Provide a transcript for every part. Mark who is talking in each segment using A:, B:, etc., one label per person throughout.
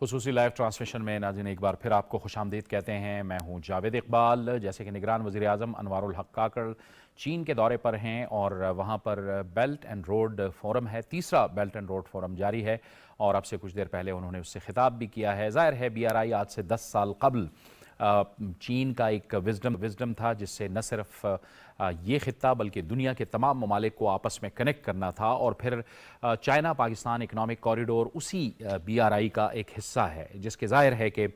A: खुसूसी live transmission में नाज़रीन एक बार फिर आपको खुशामदीद कहते हैं। मैं हूं जावेद इकबाल। जैसे कि निगरान वज़ीर आज़म अनवारुल हक काकड़ चीन के दौरे पर हैं और वहां पर बेल्ट एंड रोड फोरम है, तीसरा बेल्ट एंड रोड फोरम जारी है और अब से कुछ देर पहले उन्होंने उससे खिताब भी किया है। ज़ाहिर है BRI आज से 10 साल कबल चीन का एक विजडम था जिससे न सिर्फ ये ख़ित्ता बल्कि दुनिया के तमाम ममालिक को आपस में कनेक्ट करना था और फिर चाइना पाकिस्तान इकनॉमिक कॉरिडोर उसी BRI का एक हिस्सा है, जिसके ज़ाहिर है कि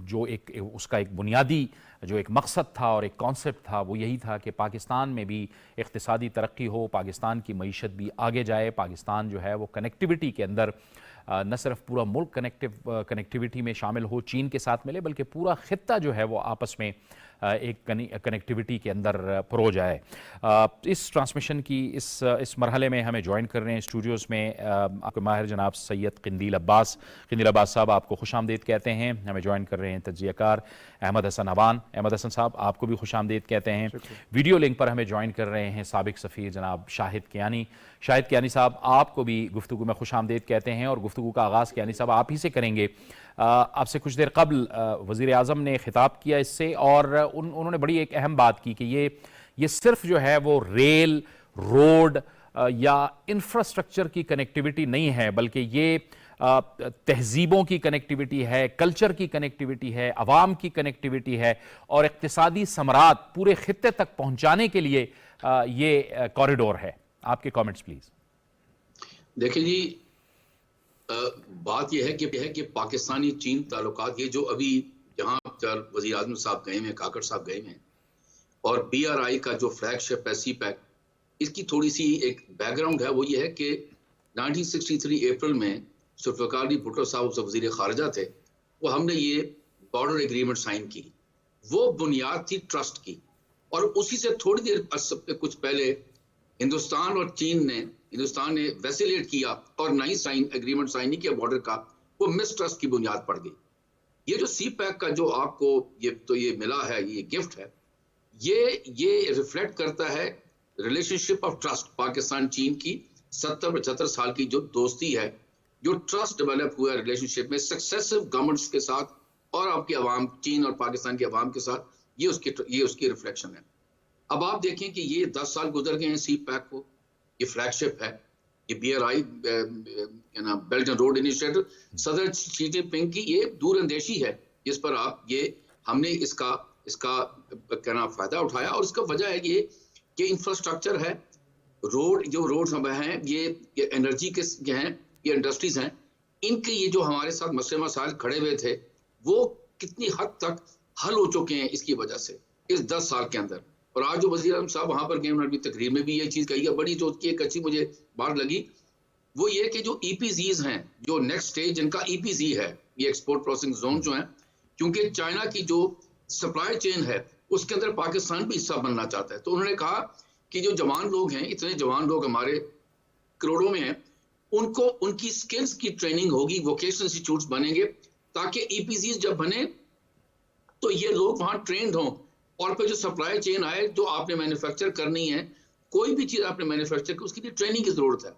A: जो एक उसका एक बुनियादी जो एक मकसद था और एक कॉन्सेप्ट था वो यही था कि पाकिस्तान में भी इक़्तिसादी तरक्की हो, पाकिस्तान की मईशत भी आगे जाए, पाकिस्तान जो है वो कनेक्टिविटी के अंदर न सिर्फ पूरा मुल्क कनेक्टिविटी में शामिल हो, चीन के साथ मिले, बल्कि पूरा ख़ित्ता जो है वो आपस में एक कनेक्टिविटी के अंदर परो जाए। इस ट्रांसमिशन की इस मरहले में हमें ज्वाइन कर रहे हैं स्टूडियोज़ में आपके माहिर जनाब सैयद क़िंदील अब्बास साहब, आपको खुशामदीद कहते हैं। हमें ज्वाइन कर रहे हैं तज्ज़ियाकार अहमद हसन अवान हसन साहब, आपको भी खुशामदीद कहते हैं। वीडियो लिंक पर हमें ज्वाइन कर रहे हैं साबिक सफ़ीर जनाब शाहिद कियानी साहब, आपको भी गुफ्तगू में खुशामदीद कहते हैं और गुफ्तगू का आगाज़ कियानी साहब आप ही से करेंगे। आपसे कुछ देर कबल वज़ीर आज़म ने ख़िताब किया इससे और उन्होंने बड़ी एक अहम बात की कि ये सिर्फ जो है वो रेल रोड या इंफ्रास्ट्रक्चर की कनेक्टिविटी नहीं है, बल्कि ये तहजीबों की कनेक्टिविटी है, कल्चर की कनेक्टिविटी है, अवाम की कनेक्टिविटी है और इक़्तिसादी समरात पूरे ख़ित्ते तक पहुँचाने के लिए ये कॉरिडोर है। आपके कमेंट्स प्लीज़।
B: देखिए जी, बात यह है कि पाकिस्तानी चीन ताल्लुकात, ये जो अभी जहाँ वज़ीर आज़म साहब गए हैं, काकड़ साहब गए हैं, और BRI का जो फ्लैगशिप है CPEC, इसकी थोड़ी सी एक बैकग्राउंड है। वो ये है कि 1963 अप्रैल में जुल्फ़िकार अली भुट्टो साहब जो वज़ीर ख़ारिजा थे, वो हमने ये बॉर्डर एग्रीमेंट साइन की। वो बुनियाद थी ट्रस्ट की, और उसी से थोड़ी देर कुछ पहले हिंदुस्तान ने वैसिलेट किया और नई एग्रीमेंट साइन नहीं किया बॉर्डर का, वो मिसट्रस्ट की बुनियाद पड़ गई। ये जो CPEC का जो आपको ये मिला है, ये गिफ्ट है, ये रिफ्लेक्ट करता है रिलेशनशिप ऑफ ट्रस्ट पाकिस्तान चीन की 70-75 साल की जो दोस्ती है, जो ट्रस्ट डेवलप हुआ है रिलेशनशिप में सक्सेसिव गवर्नमेंट्स के साथ और आपकी अवाम, चीन और पाकिस्तान की अवाम के साथ, ये उसकी रिफ्लेक्शन है। अब आप देखें कि ये 10 साल गुजर गए हैं CPEC को, ये फ्लैगशिप है, ये BRI belt and road initiative सदर शी जिनपिंग की ये दूरअंदेशी है, जिस पर हमने इसका फायदा उठाया। और इसका वजह है ये कि इंफ्रास्ट्रक्चर है, रोड सब हैं, ये एनर्जी के हैं, ये इंडस्ट्रीज हैं, इनके ये जो हमारे साथ मसले मसाइल खड़े हुए थे वो कितनी हद तक हल हो चुके हैं इसकी वजह से इस 10 साल के अंदर। और आज जो वज़ीर आज़म साहब वहाँ पर गए, उन्होंने तकरीर में भी ये चीज़ कही है, बड़ी जो कि एक अच्छी मुझे बात लगी, वो ये कि जो EPZs हैं, जो नेक्स्ट स्टेज जिनका EPZ है, ये एक्सपोर्ट प्रोसेसिंग जोन जो है, क्योंकि चाइना की जो सप्लाई चेन है उसके अंदर पाकिस्तान भी हिस्सा बनना चाहता है। तो उन्होंने कहा कि जो जवान लोग हैं, इतने जवान लोग हमारे करोड़ों में हैं, उनको उनकी स्किल्स की ट्रेनिंग होगी, वोकेशनल इंस्टीट्यूट्स बनेंगे, ताकि EPZs जब बने तो ये लोग वहाँ ट्रेंड हों, और फिर जो सप्लाई चेन आए, जो आपने मैन्युफैक्चर करनी है, कोई भी चीज़ आपने मैन्युफैक्चर की, उसकी भी ट्रेनिंग की ज़रूरत है।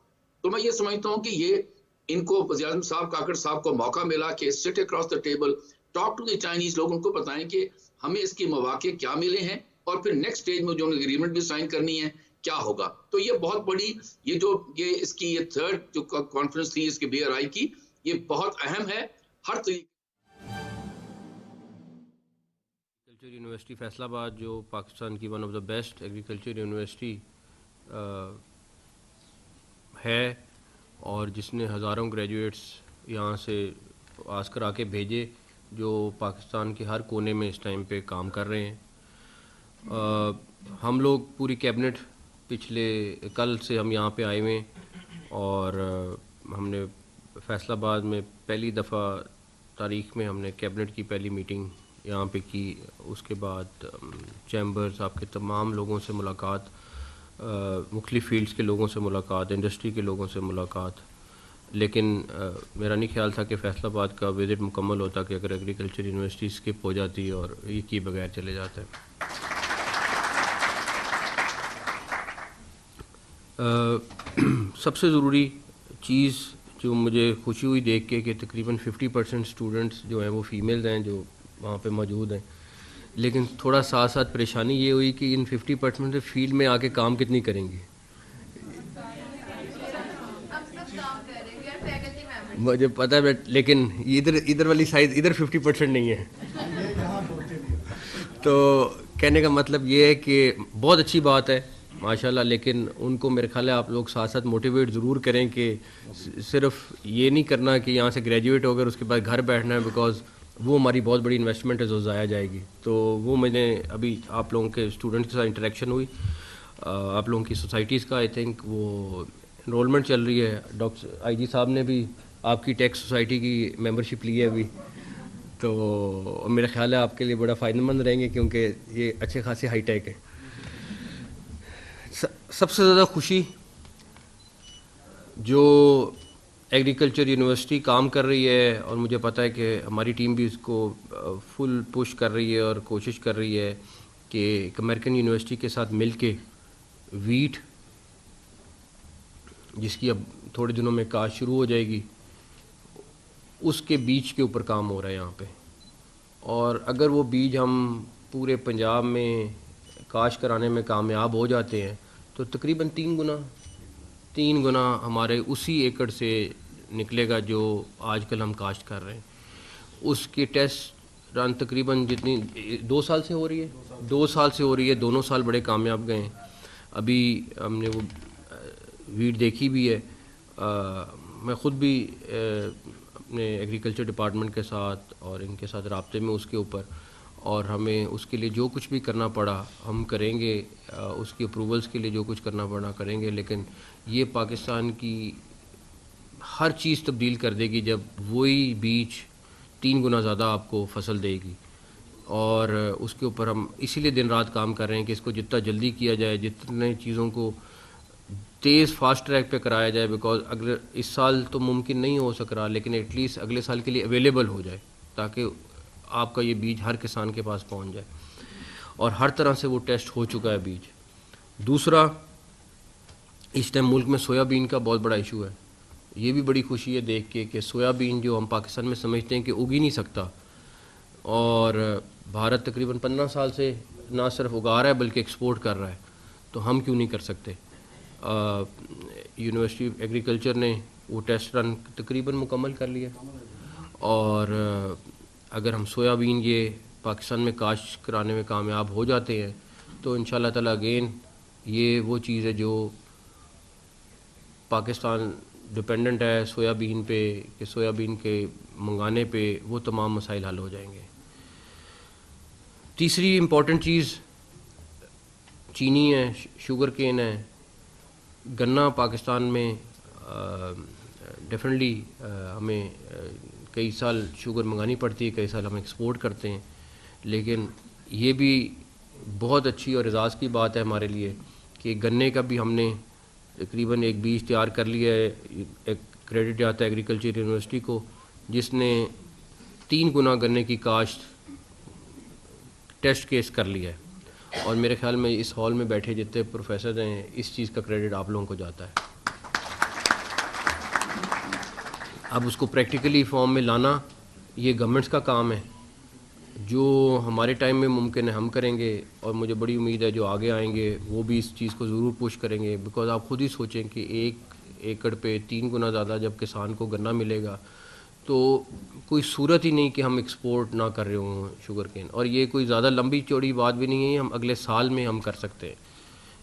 B: तो मैं ये समझता हूँ कि ये इनको वज़ीर आज़म साहब, काकड़ साहब को मौका मिला कि sit across the table, talk to the Chinese लोग, उनको बताएं कि हमें इसके मौके क्या मिले हैं और फिर नेक्स्ट स्टेज में जो एग्रीमेंट भी साइन करनी है क्या होगा। तो ये बहुत बड़ी ये थर्ड जो कॉन्फ्रेंस थी इसकी BRI की, ये बहुत अहम है हर तरीके।
C: यूनिवर्सिटी फैसलाबाद जो पाकिस्तान की one of the best agriculture university है और जिसने हज़ारों ग्रेजुएट्स यहाँ से पास करा के भेजे, जो पाकिस्तान के हर कोने में इस टाइम पे काम कर रहे हैं। हम लोग पूरी कैबिनेट पिछले कल से हम यहाँ पे आए हुए हैं और हमने फैसलाबाद में पहली दफ़ा तारीख़ में हमने कैबिनेट की पहली मीटिंग यहाँ पे की। उसके बाद चैम्बर्स, आपके तमाम लोगों से मुलाकात, मुख्तलिफ़ फील्ड्स के लोगों से मुलाकात, इंडस्ट्री के लोगों से मुलाकात। लेकिन मेरा नहीं ख्याल था कि फैसलाबाद का विज़िट मुकम्मल होता कि अगर एग्रीकल्चर यूनिवर्सिटी स्किप हो जाती और ये किए बगैर चले जाते हैं। सबसे ज़रूरी चीज़ जो मुझे खुशी हुई देख के कि तकरीबन 50% स्टूडेंट्स जो हैं वो फीमेल्स हैं जो वहाँ पे मौजूद हैं। लेकिन थोड़ा साथ साथ परेशानी ये हुई कि इन 50% से फील्ड में आके काम कितनी करेंगी। मुझे पता है, लेकिन इधर वाली साइड इधर 50% नहीं है। तो कहने का मतलब ये है कि बहुत अच्छी बात है माशाल्लाह, लेकिन उनको मेरे ख्याल है आप लोग साथ साथ मोटिवेट ज़रूर करें कि सिर्फ ये नहीं करना कि यहाँ से ग्रेजुएट होकर उसके बाद घर बैठना है, बिकॉज वो हमारी बहुत बड़ी इन्वेस्टमेंट है जो ज़ाया जाएगी। तो वो मैंने अभी आप लोगों के स्टूडेंट्स के साथ इंटरेक्शन हुई, आप लोगों की सोसाइटीज़ का आई थिंक वो इनरोलमेंट चल रही है। डॉक्टर आईजी साहब ने भी आपकी टैक्स सोसाइटी की मेंबरशिप ली है अभी, तो मेरा ख्याल है आपके लिए बड़ा फ़ायदेमंद रहेंगे क्योंकि ये अच्छे खासे हाई टेक है। सबसे ज़्यादा खुशी जो एग्रीकल्चर यूनिवर्सिटी काम कर रही है, और मुझे पता है कि हमारी टीम भी इसको फुल पुश कर रही है और कोशिश कर रही है कि एक अमेरिकन यूनिवर्सिटी के साथ मिल के वीट, जिसकी अब थोड़े दिनों में काश्त शुरू हो जाएगी, उसके बीज के ऊपर काम हो रहा है यहाँ पे। और अगर वो बीज हम पूरे पंजाब में काश्त कराने में कामयाब हो जाते हैं तो तकरीबन 3 गुना हमारे उसी एकड़ से निकलेगा जो आजकल हम काश्त कर रहे हैं। उसकी टेस्ट रन तकरीबन जितनी 2 साल से हो रही है, 2 साल से हो रही है, दोनों साल बड़े कामयाब गए हैं। अभी हमने वो वीट देखी भी है। मैं ख़ुद भी अपने एग्रीकल्चर डिपार्टमेंट के साथ और इनके साथ राब्ते में उसके ऊपर, और हमें उसके लिए जो कुछ भी करना पड़ा हम करेंगे, उसकी अप्रूवल्स के लिए जो कुछ करना पड़ा करेंगे। लेकिन ये पाकिस्तान की हर चीज़ तब्दील कर देगी जब वही बीज 3 गुना ज़्यादा आपको फसल देगी। और उसके ऊपर हम इसीलिए दिन रात काम कर रहे हैं कि इसको जितना जल्दी किया जाए, जितने चीज़ों को तेज़ फास्ट ट्रैक पे कराया जाए, बिकॉज अगर इस साल तो मुमकिन नहीं हो सक रहा, लेकिन एटलीस्ट अगले साल के लिए अवेलेबल हो जाए ताकि आपका ये बीज हर किसान के पास पहुंच जाए। और हर तरह से वो टेस्ट हो चुका है बीज। दूसरा, इस टाइम मुल्क में सोयाबीन का बहुत बड़ा इशू है। ये भी बड़ी खुशी है देख के कि सोयाबीन जो हम पाकिस्तान में समझते हैं कि उग ही नहीं सकता, और भारत तकरीबन 15 साल से ना सिर्फ उगा रहा है बल्कि एक्सपोर्ट कर रहा है, तो हम क्यों नहीं कर सकते। यूनिवर्सिटी एग्रीकल्चर ने वो टेस्ट रन तकरीबन मुकम्मल कर लिया, और अगर हम सोयाबीन ये पाकिस्तान में काश्त कराने में कामयाब हो जाते हैं तो इंशाल्लाह ताला अगेन ये वो चीज़ है जो पाकिस्तान डिपेंडेंट है सोयाबीन पे, कि सोयाबीन के मंगाने पे वो तमाम मसाइल हल हो जाएंगे। तीसरी इम्पॉर्टेंट चीज़ चीनी है, शुगर केन है, गन्ना पाकिस्तान में डेफिनेटली हमें कई साल शुगर मंगानी पड़ती है, कई साल हम एक्सपोर्ट करते हैं। लेकिन ये भी बहुत अच्छी और एजाज़ की बात है हमारे लिए कि गन्ने का भी हमने तकरीबन एक बीज तैयार कर लिया है। एक क्रेडिट जाता है एग्रीकल्चर यूनिवर्सिटी को, जिसने 3 गुना गन्ने की काश्त टेस्ट केस कर लिया है। और मेरे ख्याल में इस हॉल में बैठे जितने प्रोफेसर हैं, इस चीज़ का क्रेडिट आप लोगों को जाता है। अब उसको प्रैक्टिकली फॉर्म में लाना ये गवर्नमेंट्स का काम है। जो हमारे टाइम में मुमकिन है हम करेंगे, और मुझे बड़ी उम्मीद है जो आगे आएंगे वो भी इस चीज़ को ज़रूर पुश करेंगे। बिकॉज आप ख़ुद ही सोचें कि 1 एकड़ पे 3 गुना ज़्यादा जब किसान को गन्ना मिलेगा तो कोई सूरत ही नहीं कि हम एक्सपोर्ट ना कर रहे हों शुगर केन। और ये कोई ज़्यादा लंबी चौड़ी बात भी नहीं है, हम अगले साल में हम कर सकते हैं।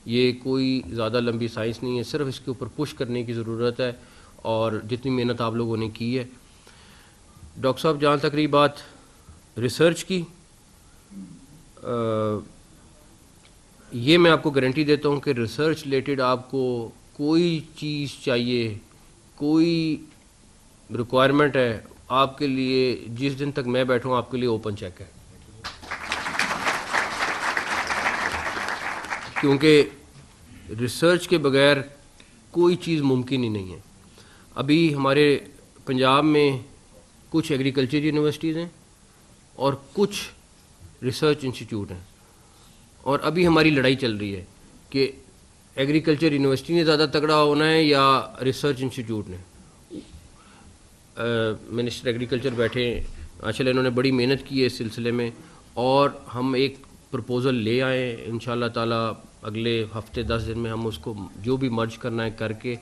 C: ये कोई ज़्यादा लंबी साइंस नहीं है, सिर्फ इसके ऊपर पुश करने की ज़रूरत है, और जितनी मेहनत आप लोगों ने की है। डॉक्टर साहब, जहाँ तक रही बात रिसर्च की, ये मैं आपको गारंटी देता हूँ कि रिसर्च रिलेटेड आपको कोई चीज़ चाहिए, कोई रिक्वायरमेंट है, आपके लिए जिस दिन तक मैं बैठूँ आपके लिए ओपन चेक है। क्योंकि रिसर्च के बगैर कोई चीज़ मुमकिन ही नहीं है। अभी हमारे पंजाब में कुछ एग्रीकल्चर यूनिवर्सिटीज़ हैं और कुछ रिसर्च इंस्टीट्यूट हैं, और अभी हमारी लड़ाई चल रही है कि एग्रीकल्चर यूनिवर्सिटी ने ज़्यादा तगड़ा होना है या रिसर्च इंस्टीट्यूट ने। मिनिस्टर एग्रीकल्चर बैठे माशाल्लाह, इन्होंने बड़ी मेहनत की है इस सिलसिले में, और हम एक प्रपोज़ल ले आए इंशाल्लाह ताला अगले हफ्ते 10 दिन में हम उसको जो भी मर्ज करना है करके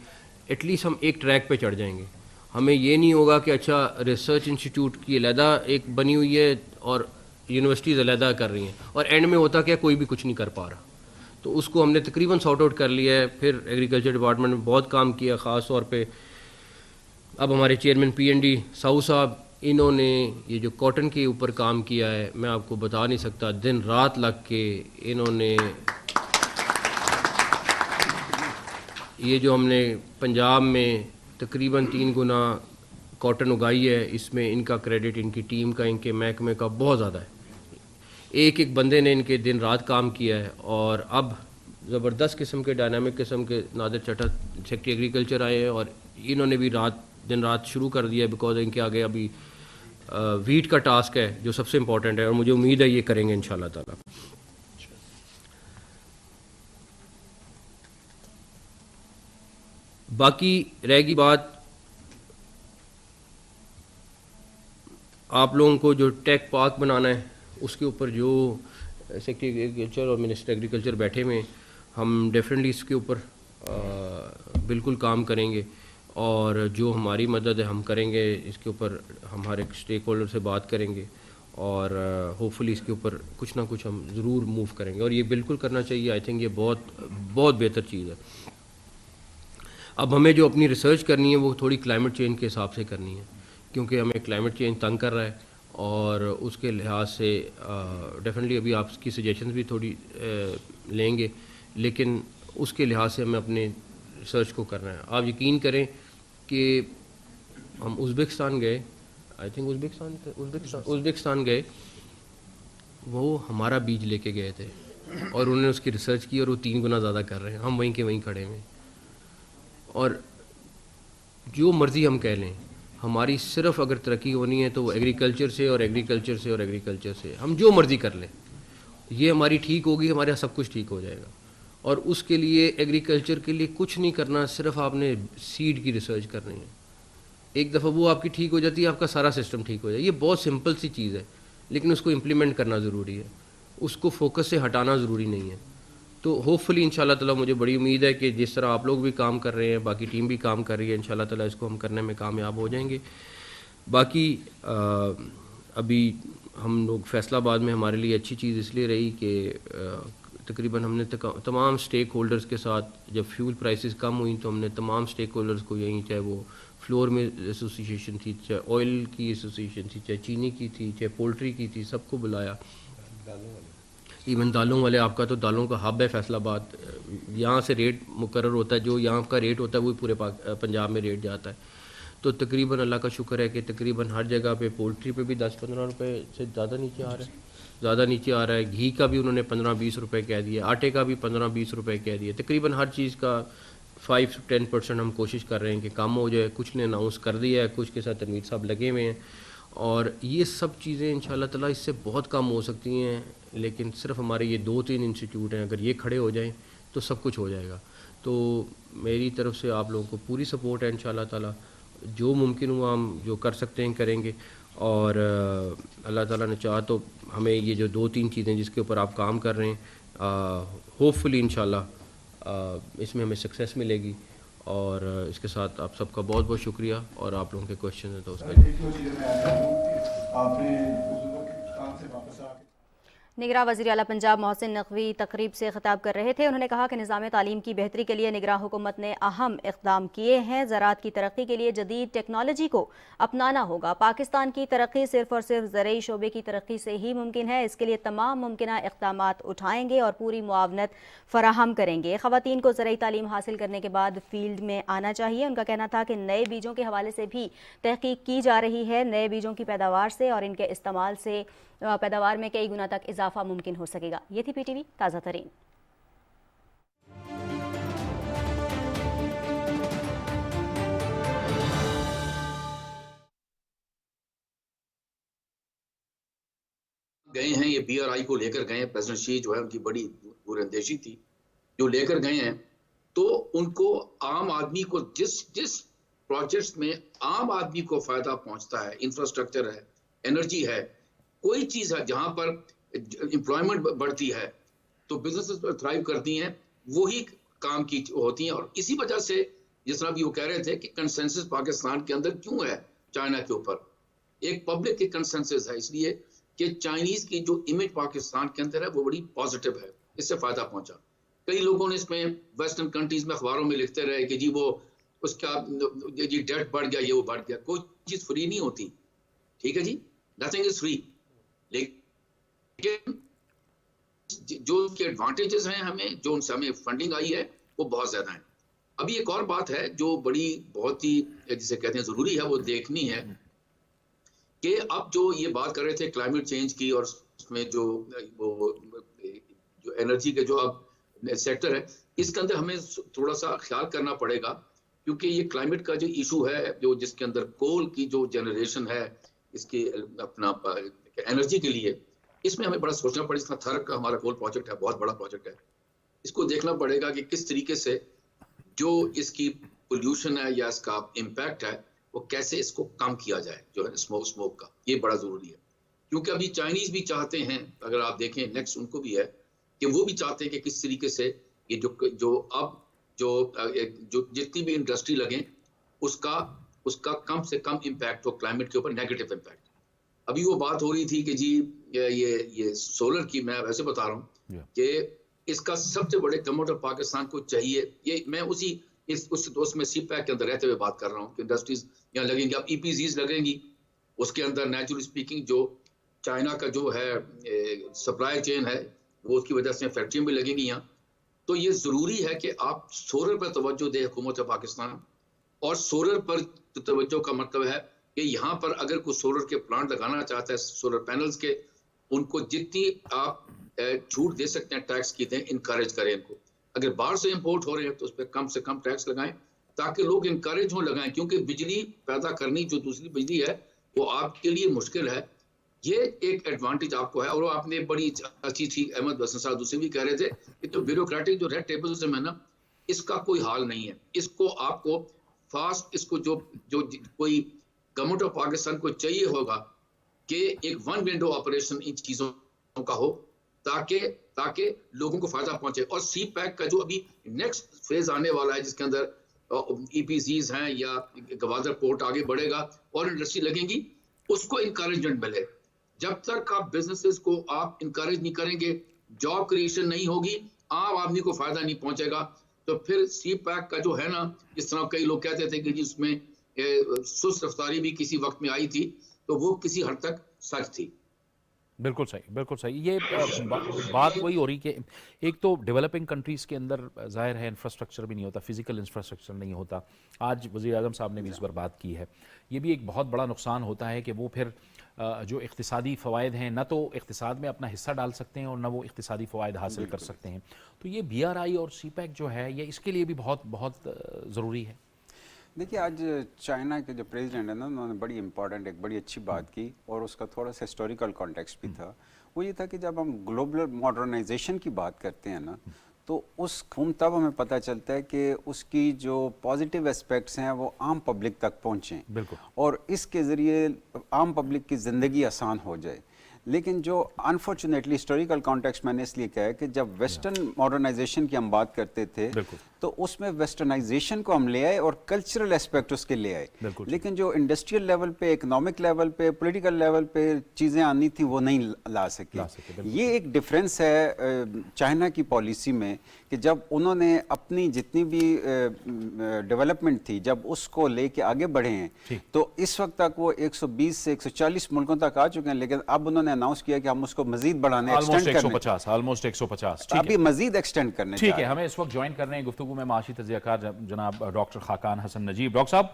C: एटलीस्ट हम एक ट्रैक पे चढ़ जाएंगे। हमें ये नहीं होगा कि अच्छा रिसर्च इंस्टीट्यूट की अलहदा एक बनी हुई है और यूनिवर्सिटीज़ अलहदा कर रही हैं, और एंड में होता क्या, कोई भी कुछ नहीं कर पा रहा। तो उसको हमने तकरीबन सॉर्ट आउट कर लिया है। फिर एग्रीकल्चर डिपार्टमेंट में बहुत काम किया, ख़ास तौर पे अब हमारे चेयरमैन PND साहू साहब, इन्होंने ये जो कॉटन के ऊपर काम किया है, मैं आपको बता नहीं सकता, दिन रात लग के इन्होंने ये जो हमने पंजाब में तकरीबन 3 गुना कॉटन उगाई है, इसमें इनका क्रेडिट इनकी टीम का, इनके महकमे का बहुत ज़्यादा है। एक एक बंदे ने इनके दिन रात काम किया है, और अब ज़बरदस्त किस्म के डायनामिक किस्म के नादिर चट्टा सेक्रेटरी एग्रीकल्चर आए हैं, और इन्होंने भी दिन रात शुरू कर दिया है, बिकॉज इनके आगे अभी वीट का टास्क है जो सबसे इम्पोर्टेंट है, और मुझे उम्मीद है ये करेंगे इंशाल्लाह ताला। बाकी रहेगी बात आप लोगों को जो टेक पार्क बनाना है, उसके ऊपर जो सेक्रेटरी एग्रीकल्चर और मिनिस्टर एग्रीकल्चर बैठे हुए हैं, हम डेफिनेटली इसके ऊपर बिल्कुल काम करेंगे, और जो हमारी मदद है हम करेंगे। इसके ऊपर हम हर एक स्टेक होल्डर से बात करेंगे, और होपफुली इसके ऊपर कुछ ना कुछ हम ज़रूर मूव करेंगे, और ये बिल्कुल करना चाहिए। आई थिंक ये बहुत बहुत बेहतर चीज़ है। अब हमें जो अपनी रिसर्च करनी है वो थोड़ी क्लाइमेट चेंज के हिसाब से करनी है, क्योंकि हमें क्लाइमेट चेंज तंग कर रहा है, और उसके लिहाज से डेफिनेटली अभी आपकी सजेशंस भी थोड़ी लेंगे, लेकिन उसके लिहाज से हमें अपने रिसर्च को करना है। आप यकीन करें कि हम उज़्बेकिस्तान गए, आई थिंक उज़्बेकिस्तान गए, वो हमारा बीज लेके गए थे, और उन्होंने उसकी रिसर्च की, और वो 3 गुना ज़्यादा कर रहे हैं, हम वहीं के वहीं खड़े हुए। और जो मर्ज़ी हम कह लें, हमारी सिर्फ अगर तरक्की होनी है तो वो एग्रीकल्चर से और एग्रीकल्चर से और एग्रीकल्चर से, हम जो मर्ज़ी कर लें, ये हमारी ठीक होगी, हमारे यहाँ सब कुछ ठीक हो जाएगा। और उसके लिए एग्रीकल्चर के लिए कुछ नहीं करना, सिर्फ आपने सीड की रिसर्च करनी है। एक दफ़ा वो आपकी ठीक हो जाती है, आपका सारा सिस्टम ठीक हो जाए। ये बहुत सिंपल सी चीज़ है, लेकिन उसको इम्प्लीमेंट करना ज़रूरी है, उसको फोकस से हटाना ज़रूरी नहीं है। तो होपफुली इंशाल्लाह ताला मुझे बड़ी उम्मीद है कि जिस तरह आप लोग भी काम कर रहे हैं, बाकी टीम भी काम कर रही है, इंशाल्लाह ताला इसको हम करने में कामयाब हो जाएंगे। बाकी अभी हम लोग फैसलाबाद में हमारे लिए अच्छी चीज़ इसलिए रही कि तकरीबन हमने तमाम स्टेक होल्डर्स के साथ, जब फ्यूल प्राइसेस कम हुई तो हमने तमाम स्टेक होल्डर्स को, यहीं चाहे वो फ्लोर में एसोसिएशन थी, चाहे ऑयल की एसोसिएशन थी, चाहे चीनी की थी, चाहे पोल्ट्री की थी, सबको बुलाया। इवन दालों वाले, आपका तो दालों का हब है फैसलाबाद, यहाँ से रेट मुकर्रर होता है, जो यहाँ का रेट होता है वही पूरे पंजाब में रेट जाता है। तो तकरीबन अल्लाह का शुक्र है कि तकरीबन हर जगह पे पोल्ट्री पे भी 10-15 रुपये से ज़्यादा नीचे आ रहा है, घी का भी उन्होंने 15-20 रुपये कह दिया, आटे का भी 15-20 रुपये कह दिए। तकरीबन हर चीज़ का 5-10% हम कोशिश कर रहे हैं कि कम हो जाए। कुछ ने अनाउंस कर दिया है, कुछ के साथ तनवीर साहब लगे हुए हैं, और ये सब चीज़ें इंशाल्लाह ताला इससे बहुत कम हो सकती हैं। लेकिन सिर्फ हमारे ये 2-3 इंस्टीट्यूट हैं, अगर ये खड़े हो जाएं तो सब कुछ हो जाएगा। तो मेरी तरफ से आप लोगों को पूरी सपोर्ट है इंशाल्लाह ताला, जो मुमकिन हुआ हम जो कर सकते हैं करेंगे, और अल्लाह ताला ने चाहा तो हमें ये जो 2-3 चीज़ें जिसके ऊपर आप काम कर रहे हैं, होपफुली इंशाल्लाह इसमें हमें सक्सेस मिलेगी। और इसके साथ आप सबका बहुत बहुत शुक्रिया, और आप लोगों के क्वेश्चन हैं तो उसका
D: निगरान वज़ीर आला पंजाब मोहसिन नकवी तकरीब से खिताब कर रहे थे। उन्होंने कहा कि निज़ाम तालीम की बेहतरी के लिए निगरान हुकूमत ने अहम इक़दाम किए हैं। ज़राअत की तरक्की के लिए जदीद टेक्नोलॉजी को अपनाना होगा। पाकिस्तान की तरक्की सिर्फ और सिर्फ ज़रई शोबे की तरक्की से ही मुमकिन है। इसके लिए तमाम मुमकिन इक़दामात उठाएंगे और पूरी मुआवनत फराहम करेंगे। ख़वातीन को ज़रई तालीम हासिल करने के बाद फील्ड में आना चाहिए। उनका कहना था कि नए बीजों के हवाले से भी तहकीक की जा रही है। नए बीजों की पैदावार से और इनके इस्तेमाल से पैदावार में कई गुना तक इजाफा मुमकिन हो सकेगा। ये थी PTV ताज़ा तरीन।
B: गए हैं, ये BRI को लेकर गए, प्रेसिडेंट शी जो है उनकी बड़ी दूरअंदेशी थी जो लेकर गए हैं, तो उनको आम आदमी को जिस प्रोजेक्ट्स में आम आदमी को फायदा पहुंचता है, इंफ्रास्ट्रक्चर है, एनर्जी है, कोई चीज है जहां पर एम्प्लॉयमेंट बढ़ती है तो बिजनेसेस थ्राइव करती हैं, वही काम की होती हैं। और इसी वजह से जिस तरह भी वो कह रहे थे कि कंसेंसस पाकिस्तान के अंदर क्यों है चाइना के ऊपर, एक पब्लिक की कंसेंसस है, इसलिए कि चाइनीज की जो इमेज पाकिस्तान के अंदर है वो बड़ी पॉजिटिव है, इससे फायदा पहुंचा। कई लोगों ने इसमें वेस्टर्न कंट्रीज में अखबारों में लिखते रहे कि जी वो उसका जी डेट बढ़ गया, ये वो बढ़ गया। कोई चीज फ्री नहीं होती, ठीक है जी, नथिंग इज फ्री, लेकिन जो उसके एडवांटेजेस हैं हमें, जो उनसे हमें फंडिंग आई है वो बहुत ज्यादा है। अभी एक और बात है जो बड़ी बहुत ही जिसे कहते हैं जरूरी है वो देखनी है कि अब जो ये बात कर रहे थे क्लाइमेट चेंज की और उसमें जो एनर्जी के जो अब सेक्टर है इसके अंदर हमें थोड़ा सा ख्याल करना पड़ेगा, क्योंकि ये क्लाइमेट का जो इशू है जो जिसके अंदर कोल की जो जनरेशन है इसके अपना एनर्जी के लिए, इसमें हमें बड़ा सोचना पड़ेगा। इसका थर्क का हमारा कोल प्रोजेक्ट है, बहुत बड़ा प्रोजेक्ट है, इसको देखना पड़ेगा कि किस तरीके से जो इसकी पोल्यूशन है या इसका इम्पैक्ट है वो कैसे इसको कम किया जाए, जो है स्मोक का, ये बड़ा जरूरी है। क्योंकि अभी चाइनीज भी चाहते हैं, अगर आप देखें नेक्स्ट उनको भी है कि वो भी चाहते हैं कि किस तरीके से ये जो जितनी भी इंडस्ट्री लगे उसका कम से कम इम्पैक्ट हो क्लाइमेट के ऊपर, नेगेटिव इम्पैक्ट। अभी वो बात हो रही थी कि जी ये सोलर की, मैं वैसे बता रहा हूँ कि इसका सबसे बड़े कमोडर पाकिस्तान को चाहिए। ये मैं उसमें सीपैक के अंदर रहते हुए बात कर रहा हूँ कि इंडस्ट्रीज यहाँ लगेंगी, अब ईपीजीज लगेंगी, उसके अंदर नेचुरल स्पीकिंग जो चाइना का जो है सप्लाई चेन है वो उसकी वजह से फैक्ट्रियां भी लगेंगी यहाँ। तो ये जरूरी है कि आप सोलर पर तवज्जो दे हुकूमत पाकिस्तान, और सोलर पर तवज्जो का मतलब है कि यहाँ पर अगर कोई सोलर के प्लांट लगाना चाहता है, सोलर पैनल्स के, उनको जितनी आप छूट दे सकते हैं टैक्स की दें, इनकरेज करें इनको। अगर बाहर से इंपोर्ट हो रहे हैं तो उस पर कम से कम टैक्स लगाएं ताकि लोग इनकरेज हो लगाएं, क्योंकि बिजली पैदा करनी जो दूसरी बिजली है वो आपके लिए मुश्किल है। ये एक एडवांटेज आपको है। और आपने बड़ी अच्छी थी, अहमद हसन साहब दूसरे भी कह रहे थे कि तो ब्यूरोक्रेटिक जो रेड टेबलिज्म है ना, इसका कोई हाल नहीं है। इसको आपको फास्ट, इसको जो कोई गवर्नमेंट ऑफ पाकिस्तान को चाहिए होगा कि एक वन विंडो ऑपरेशन इन चीजों का हो ताकि लोगों को फायदा पहुंचे। और सी पैक का जो अभी नेक्स्ट फेज आने वाला है जिसके अंदर ईपीजीज हैं या गवादर पोर्ट आगे बढ़ेगा और इंडस्ट्री लगेंगी, उसको इंकरेजमेंट मिले। जब तक आप बिजनेसेस को आप इंकरेज नहीं करेंगे, जॉब क्रिएशन नहीं होगी, आम आदमी को फायदा नहीं पहुंचेगा, तो फिर सी पैक का जो है ना, जिस तरह कई लोग कहते थे कि जिसमें सुस्त रफ्तारी भी किसी वक्त में आई थी, तो वो किसी हद तक सच थी।
A: बिल्कुल सही, बिल्कुल सही। ये बात वही हो रही कि एक तो डेवलपिंग कंट्रीज़ के अंदर ज़ाहिर है इंफ्रास्ट्रक्चर भी नहीं होता, फिजिकल इंफ्रास्ट्रक्चर नहीं होता। आज वज़ीर आज़म साहब ने भी इस पर बात की है। ये भी एक बहुत बड़ा नुकसान होता है कि वो फिर जो इक़्तिसादी फ़वाइद हैं, ना तो इक़्तिसाद में अपना हिस्सा डाल सकते हैं और ना वो इक़्तिसादी फ़वाइद हासिल कर सकते हैं। तो ये BRI और CPEC जो है ये इसके लिए भी बहुत बहुत ज़रूरी है।
E: देखिए, आज चाइना के जो प्रेसिडेंट है ना, उन्होंने बड़ी इंपॉर्टेंट एक बड़ी अच्छी बात की, और उसका थोड़ा सा हिस्टोरिकल कॉन्टेक्स्ट भी था। वो ये था कि जब हम ग्लोबल मॉडर्नाइजेशन की बात करते हैं ना, तो तब हमें पता चलता है कि उसकी जो पॉजिटिव एस्पेक्ट्स हैं वो आम पब्लिक तक पहुँचें,
A: बिल्कुल, और
E: इसके ज़रिए आम पब्लिक की ज़िंदगी आसान हो जाए। लेकिन जो अनफॉर्चुनेटली हिस्टोरिकल कॉन्टेक्स्ट मैंने इसलिए कहा है कि जब वेस्टर्न मॉडर्नाइजेशन की हम बात करते थे तो उसमें वेस्टर्नाइजेशन को हम ले आए और कल्चरल एस्पेक्ट उसके ले आए, लेकिन जो इंडस्ट्रियल लेवल पे, इकोनॉमिक लेवल पे, पॉलिटिकल लेवल पे चीज़ें आनी थी वो नहीं ला सके। ये एक डिफरेंस है चाइना की पॉलिसी में कि जब उन्होंने अपनी जितनी भी डेवलपमेंट थी, जब उसको लेके आगे बढ़े हैं, तो इस वक्त तक वो 120 से 140 मुल्कों तक आ चुके हैं, लेकिन अब उन्होंने अनाउंस किया कि हम उसको मजीद बढ़ाने,
A: ऑलमोस्ट 150
E: अभी मजीद एक्सटेंड करने।
A: ठीक है, हमें इस वक्त ज्वाइन कर रहे हैं गुफ्तगू में माशी तज़कियाकार जनाब डॉक्टर खाकान हसन नजीब। डॉक्टर साहब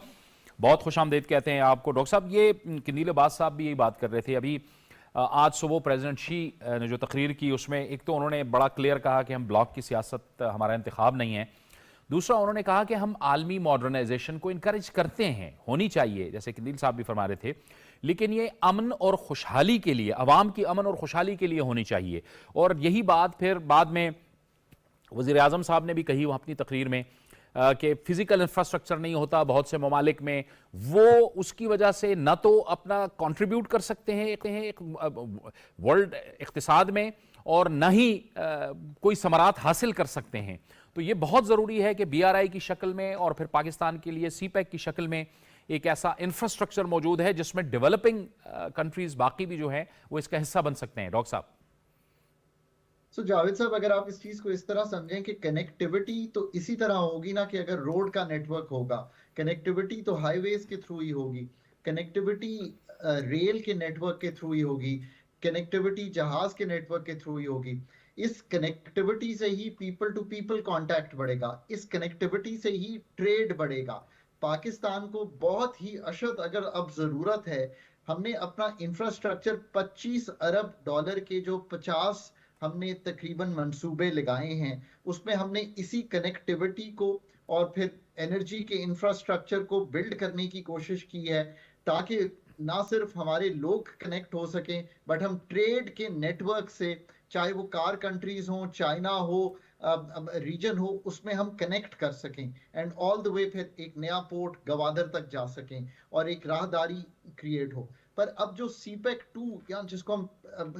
A: बहुत खुशामदीद कहते हैं आपको। डॉक्टर साहब, ये कंदील अब्बास साहब भी यही बात कर रहे थे अभी आज सुबह प्रेसिडेंट शी ने जो तकरीर की उसमें एक तो उन्होंने बड़ा क्लियर कहा कि हम ब्लॉक की सियासत हमारा इंतखाब नहीं है। दूसरा उन्होंने कहा कि हम आलमी मॉडर्नाइजेशन को इनकरेज करते हैं, होनी चाहिए, जैसे कंदील साहब भी फरमा रहे थे, लेकिन ये अमन और खुशहाली के लिए, अवाम की अमन और खुशहाली के लिए होनी चाहिए। और यही बात फिर बाद में वज़ीर आज़म साहब ने भी कही वहाँ अपनी तकरीर में कि फिजिकल इंफ्रास्ट्रक्चर नहीं होता बहुत से ममालिक में, वो उसकी वजह से न तो अपना कंट्रीब्यूट कर सकते हैं एक वर्ल्ड इक्तिसाद में, और न ही कोई समरात हासिल कर सकते हैं। तो ये बहुत ज़रूरी है कि BRI की शक्ल में और फिर पाकिस्तान के लिए CPEC की शक्ल में एक ऐसा इंफ्रास्ट्रक्चर मौजूद है जिसमें डेवलपिंग कंट्रीज बाकी भी जो है वो इसका हिस्सा बन सकते हैं। डॉक्टर साहब,
F: जावेद साहब, अगर आप इस चीज को इस तरह समझें कि कनेक्टिविटी तो इसी तरह होगी ना कि अगर रोड का नेटवर्क होगा, कनेक्टिविटी तो हाईवेज के थ्रू ही होगी, कनेक्टिविटी रेल के नेटवर्क के थ्रू ही होगी, कनेक्टिविटी जहाज के नेटवर्क के थ्रू ही होगी। इस कनेक्टिविटी से ही पीपल टू पीपल कांटेक्ट बढ़ेगा, इस कनेक्टिविटी से ही ट्रेड बढ़ेगा। पाकिस्तान को बहुत ही अशद अगर अब जरूरत है, हमने अपना इंफ्रास्ट्रक्चर $25 अरब के जो 50 हमने तकरीबन मंसूबे लगाए हैं, उसमें हमने इसी कनेक्टिविटी को और फिर एनर्जी के इंफ्रास्ट्रक्चर को बिल्ड करने की कोशिश की है, ताकि ना सिर्फ हमारे लोग कनेक्ट हो सकें, बट हम ट्रेड के नेटवर्क से, चाहे वो कार कंट्रीज हो, चाइना हो, रीजन हो, उसमें हम कनेक्ट कर सकें एंड ऑल द वे फिर एक नया पोर्ट गवादर तक जा सकें और एक राहदारी क्रिएट हो। पर अब जो CPEC 2 या जिसको हम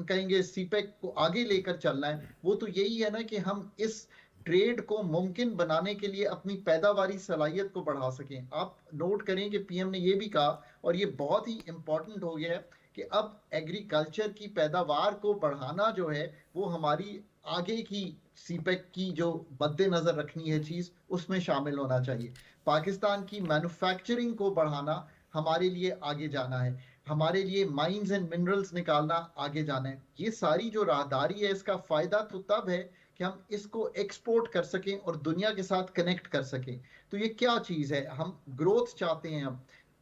F: कहेंगे CPEC को आगे लेकर चलना है, वो तो यही है ना कि हम इस ट्रेड को मुमकिन बनाने के लिए अपनी पैदावारी सलाहियत को बढ़ा सकें। आप नोट करें कि PM ने ये भी कहा, और ये बहुत ही इंपॉर्टेंट हो गया है, कि अब एग्रीकल्चर की पैदावार को बढ़ाना जो है वो हमारी आगे की CPEC की जो मद्देनजर रखनी है चीज, उसमें शामिल होना चाहिए। पाकिस्तान की मैन्युफैक्चरिंग को बढ़ाना हमारे लिए आगे जाना है, हमारे लिए माइंस एंड मिनरल्स निकालना आगे जाना है। ये सारी जो राहदारी है, इसका फायदा तो तब है कि हम इसको एक्सपोर्ट कर सकें और दुनिया के साथ कनेक्ट कर सकें। तो ये क्या चीज है, हम ग्रोथ चाहते हैं।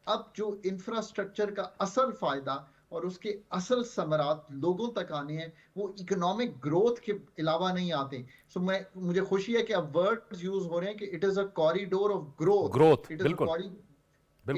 F: अब जो इंफ्रास्ट्रक्चर का असल फायदा और उसके असल समरात लोगों तक आने हैं, वो इकोनॉमिक ग्रोथ के अलावा नहीं आते। मुझे खुशी है कि अब वर्ड्स यूज हो रहे हैं कि it is a corridor of growth, it